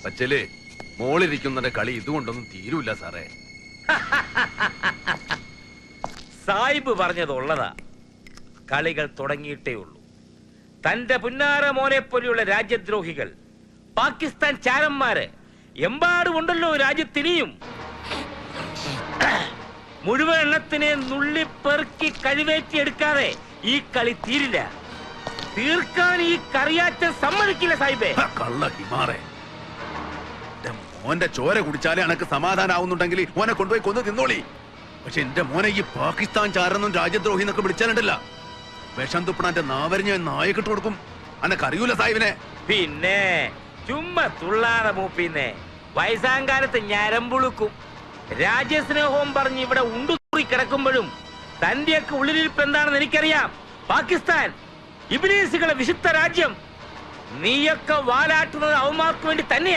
പച്ചല് മോളിരിക്കുന്നതിന്റെ കളി ഇതുകൊണ്ടൊന്നും തീരൂല സാറേ. സായിബ് പറഞ്ഞതുള്ളതാ. കളികൾ തുടങ്ങിയിട്ടേ ഉള്ളൂ. തന്റെ പുന്നാര മോനെ പോലെയുള്ള രാജ്യദ്രോഹികൾ, പാകിസ്ഥാൻ ചാരന്മാര് എമ്പാടുമുണ്ടല്ലോ രാജ്യത്തിനിയും. മുഴുവൻ എണ്ണത്തിനെ നുള്ളിപ്പെറുക്കി കഴിവേറ്റിയെടുക്കാതെ ഈ കളി തീരില്ല. തീർക്കാൻ ഈ കറിയാറ്റം സമ്മതിക്കില്ല സാഹിബേ. കള്ള ഹിമാറേ, മോന്റെ ചോര കുടിച്ചാലേ അനക്ക് സമാധാനാവുന്നുണ്ടെങ്കിൽ മോനെ കൊണ്ടുപോയി കൊന്നു തിന്നോളി. പക്ഷെ എന്റെ മോനെ ഈ പാകിസ്ഥാൻ ചാരെന്നും രാജ്യദ്രോഹി എന്നൊക്കെ വിളിച്ചാലുണ്ടല്ല, വിഷം തുപ്പണന്റെ നാവരിഞ്ഞ നായക്കിട്ട് കൊടുക്കും. അനക്കറിയൂല സാഹിബിനെ. പിന്നെ ചുമ്മാ തുള്ളാതെ മൂപ്പിന്നെ. വയസ്സാങ്കാലത്ത് ഞരമ്പുളുക്കും. രാജ്യസ്നേഹവും പറഞ്ഞ് ഇവിടെ ഉണ്ടുകൂറി കിടക്കുമ്പോഴും തന്റെയൊക്കെ ഉള്ളിലിരിപ്പ് എന്താണെന്ന് എനിക്കറിയാം. പാകിസ്ഥാൻ ഇബ്ലീസുകളെ വിശുദ്ധ രാജ്യം. നീയൊക്കെ വാലാട്ടുന്നത് അവന്മാർക്ക് വേണ്ടി തന്നെയാ.